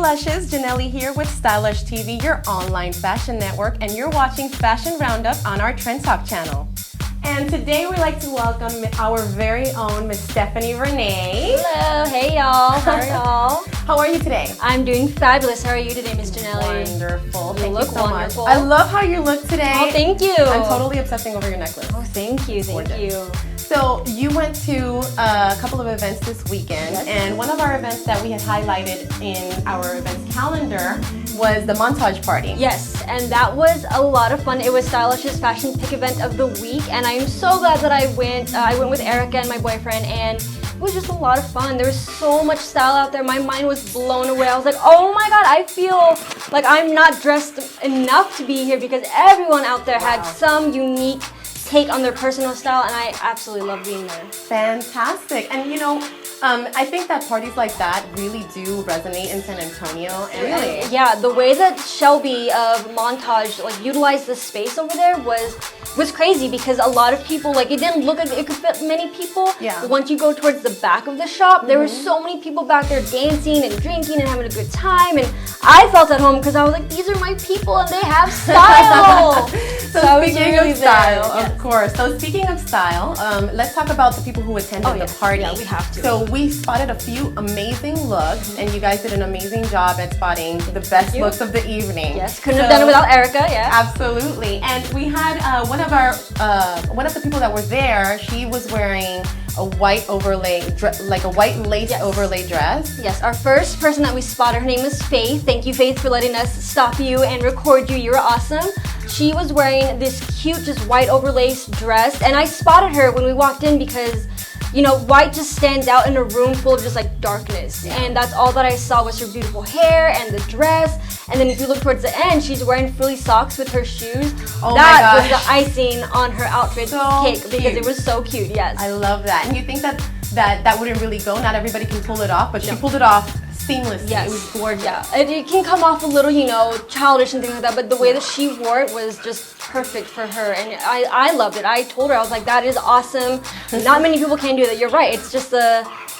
Lushes, Janelli here with Stylish TV, your online fashion network, and you're watching Fashion Roundup on our Trend Talk channel. And today we'd like to welcome our very own Miss Stephanie Renee. Hello, hey y'all, how are y'all? How are you today? I'm doing fabulous. How are you today, Miss Janelli? Wonderful. You look so wonderful. Much. I love how you look today. Oh, thank you. I'm totally obsessing over your necklace. Oh, thank you, thank you. So you went to a couple of events this weekend, yes. And one of our events that we had highlighted in our events calendar was the Montage party. Yes, and that was a lot of fun. It was Stylish's fashion pick event of the week, and I'm so glad that I went. I went with Erica and my boyfriend, and it was just a lot of fun. There was so much style out there. My mind was blown away. I was like, oh my god, I feel like I'm not dressed enough to be here because everyone out there had some unique take on their personal style, and I absolutely love being there. Fantastic. And you know, I think that parties like that really do resonate in San Antonio. And really? Yeah, the way that Shelby of Montage like utilized the space over there was crazy because a lot of people, like, it didn't look like it could fit many people. Yeah. Once you go towards the back of the shop, there were so many people back there dancing and drinking and having a good time, and I felt at home because I was like, these are my people and they have style. So speaking of style, of course. So speaking of style, let's talk about the people who attended the party. Yeah, we have to. So we spotted a few amazing looks, and you guys did an amazing job at spotting the best looks of the evening. Yes, couldn't have done it without Erica. Yeah, absolutely. And we had one of the people that were there. She was wearing a white overlay, like a white lace overlay dress. Yes, our first person that we spotted, her name is Faith. Thank you, Faith, for letting us stop you and record you. You were awesome. She was wearing this cute, just white overlace dress, and I spotted her when we walked in because, you know, white just stands out in a room full of just like darkness, and that's all that I saw was her beautiful hair and the dress. And then if you look towards the end, she's wearing frilly socks with her shoes. Oh that my gosh. was the icing on her outfit cake cute. because it was so cute. Yes, I love that. And you think that wouldn't really go? Not everybody can pull it off, but she pulled it off seamlessly. Yes. It was gorgeous. Yeah, it can come off a little, you know, childish and things like that, but the way that she wore it was just perfect for her, and I loved it. I told her, I was like, that is awesome. Not many people can do that. You're right. It's just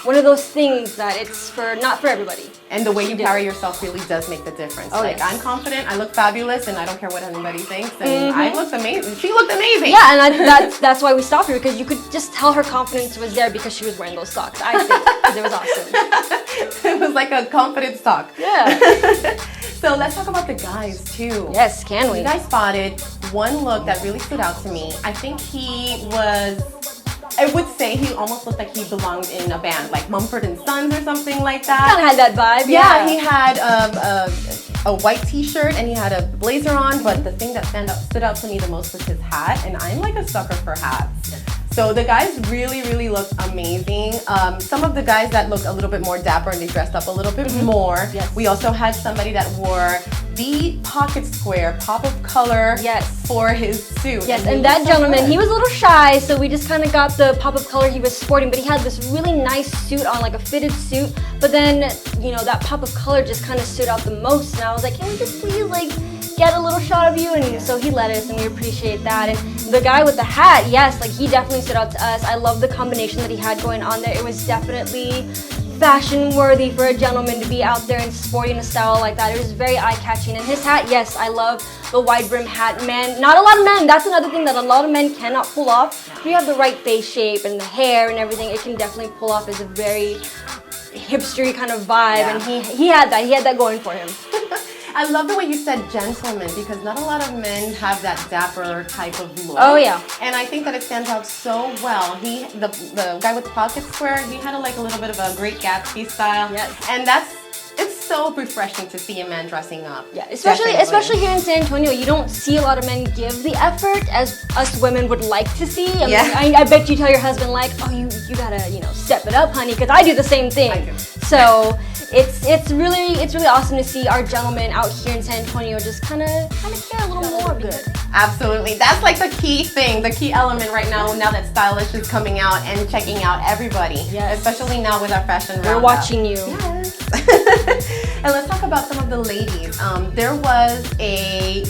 one of those things that it's not for everybody. And the way you carry yourself really does make the difference. Oh, like, yes. I'm confident, I look fabulous, and I don't care what anybody thinks. And I looked amazing. She looked amazing. Yeah, and that's why we stopped her, because you could just tell her confidence was there because she was wearing those socks. I think because it was awesome. It was like a confidence sock. Yeah. So let's talk about the guys too. Yes, can we? You guys spotted one look that really stood out to me. I think I would say he almost looked like he belonged in a band, like Mumford and Sons or something like that. Kind of had that vibe, yeah. He had a white t-shirt and he had a blazer on, but the thing that stood out to me the most was his hat, and I'm like a sucker for hats. So the guys really, really looked amazing. Some of the guys that looked a little bit more dapper and they dressed up a little bit more. Yes. We also had somebody that wore the pocket square pop of color for his suit. Yes, and that gentleman, he was a little shy, so we just kind of got the pop of color he was sporting, but he had this really nice suit on, like a fitted suit, but then, you know, that pop of color just kind of stood out the most, and I was like, can we just please, like, get a little shot of you? And so he let us, and we appreciate that. And the guy with the hat, yes, like, he definitely stood out to us. I love the combination that he had going on there. It was definitely fashion worthy for a gentleman to be out there and sporting a style like that. It was very eye-catching. And his hat, yes, I love the wide brim hat. Man, not a lot of men, that's another thing that a lot of men cannot pull off. If you have the right face shape and the hair and everything, it can definitely pull off as a very hipstery kind of vibe. And he had that going for him. I love the way you said gentleman, because not a lot of men have that dapper type of look. Oh yeah. And I think that it stands out so well. The guy with the pocket square, he had a little bit of a Great Gatsby style. Yes. And it's so refreshing to see a man dressing up. Yeah, especially here in San Antonio, you don't see a lot of men give the effort as us women would like to see. I bet you tell your husband, like, oh, you gotta, you know, step it up, honey, because I do the same thing. I do. So it's really awesome to see our gentlemen out here in San Antonio just kind of care a little more. Good. Absolutely. That's like the key thing, the key element right now that Stylish is coming out and checking out everybody. Yes. Especially now with our fashion roundup. We're watching you. Yes. And let's talk about some of the ladies. There was a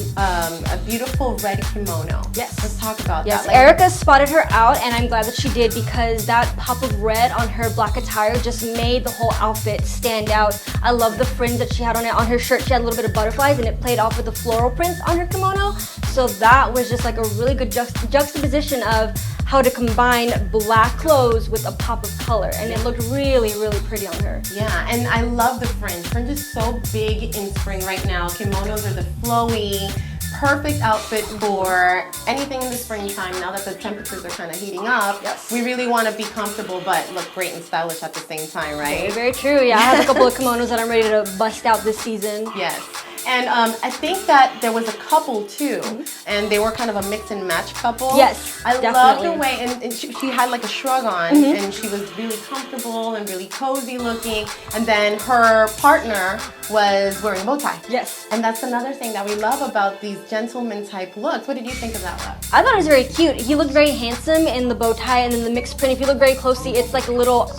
beautiful red kimono. Yes. Let's talk about yes, that. Like, Erica spotted her out, and I'm glad that she did because that pop of red on her black attire just made the whole outfit stand out. I love the fringe that she had on it. On her shirt, she had a little bit of butterflies, and it played off with the floral prints on her kimono. So that was just like a really good juxtaposition of how to combine black clothes with a pop of color, and it looked really, really pretty on her. Yeah, and I love the fringe. Fringe is so big in spring right now. Kimonos are the flowy, perfect outfit for anything in the springtime. Now that the temperatures are kind of heating up, Yes. we really want to be comfortable but look great and stylish at the same time, right? Very, very true. Yeah, I have a couple of kimonos that I'm ready to bust out this season. Yes. And I think that there was a couple too, and they were kind of a mix and match couple. Yes, I love definitely. the way, and she had like a shrug on, and she was really comfortable and really cozy looking. And then her partner was wearing a bow tie. Yes. And that's another thing that we love about these gentleman type looks. What did you think of that look? I thought it was very cute. He looked very handsome in the bow tie and then the mixed print. If you look very closely, it's like a little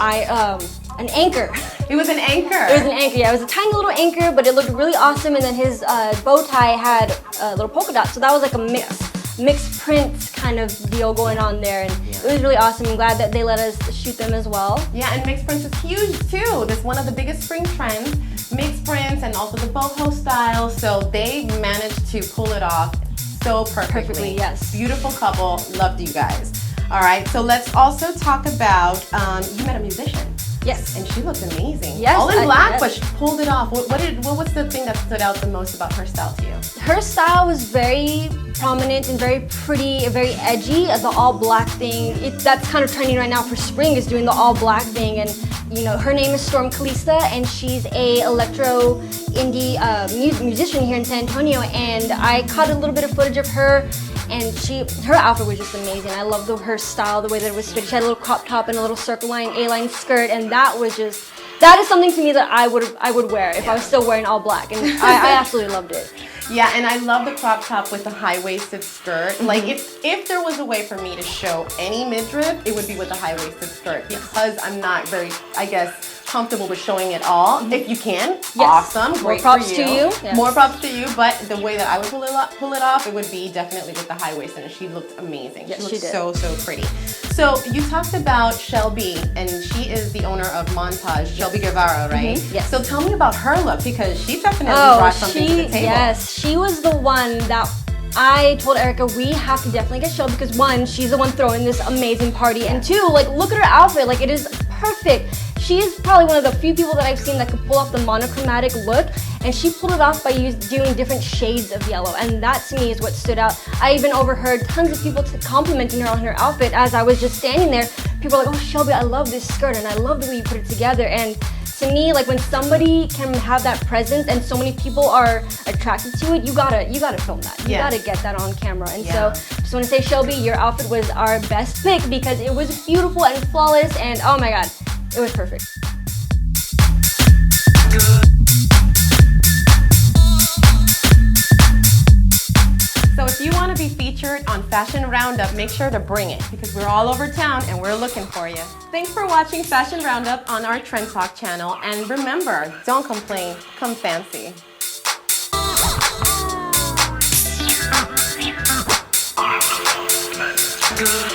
an anchor. It was an anchor. It was an anchor, yeah. It was a tiny little anchor, but it looked really awesome. And then his bow tie had a little polka dot, so that was like a mixed print kind of deal going on there, and it was really awesome. I'm glad that they let us shoot them as well. Yeah, and mixed prints is huge too. That's one of the biggest spring trends. Mixed prints and also the boho style. So they managed to pull it off so perfectly. Yes. Beautiful couple. Loved you guys. All right, so let's also talk about you met a musician. Yes. And she looked amazing. Yes, All in black, yes. but she pulled it off. What was the thing that stood out the most about her style to you? Her style was very prominent and very pretty, very edgy. The all black thing, that's kind of trending right now for spring, is doing the all black thing. And you know, her name is Storm Kalista, and she's a electro indie musician here in San Antonio. And I caught a little bit of footage of her, and her outfit was just amazing. I loved her style, the way that it was fitted. She had a little crop top and a little circle line, A-line skirt, and that is something to me that I would wear if I was still wearing all black, and I absolutely loved it. Yeah, and I love the crop top with the high-waisted skirt. Like, if there was a way for me to show any midriff, it would be with a high-waisted skirt, because I'm not very, I guess, comfortable with showing it all. If you can, awesome, great More props for you. to you. Yes. More props to you, but the way that I would pull it off, it would be definitely with the high waist, and she looked amazing. Yes, she she looked did. so pretty. So you talked about Shelby, and she is the owner of Montage, Shelby Guevara, right? Yes. So tell me about her look, because she definitely brought something to the table. Yes, she was the one that I told Erica we have to definitely get Shelby, because one, she's the one throwing this amazing party, and two, like, look at her outfit, like, it is perfect. She is probably one of the few people that I've seen that could pull off the monochromatic look, and she pulled it off by doing different shades of yellow, and that to me is what stood out. I even overheard tons of people complimenting her on her outfit as I was just standing there. People were like, "Oh, Shelby, I love this skirt, and I love the way you put it together." And to me, like, when somebody can have that presence and so many people are attracted to it, you gotta film that. You gotta get that on camera. And so, just want to say, Shelby, your outfit was our best pick because it was beautiful and flawless, and oh my god, it was perfect. So if you want to be featured on Fashion Roundup, make sure to bring it, because we're all over town and we're looking for you. Thanks for watching Fashion Roundup on our Trend Talk channel, and remember, don't complain, come fancy. Good.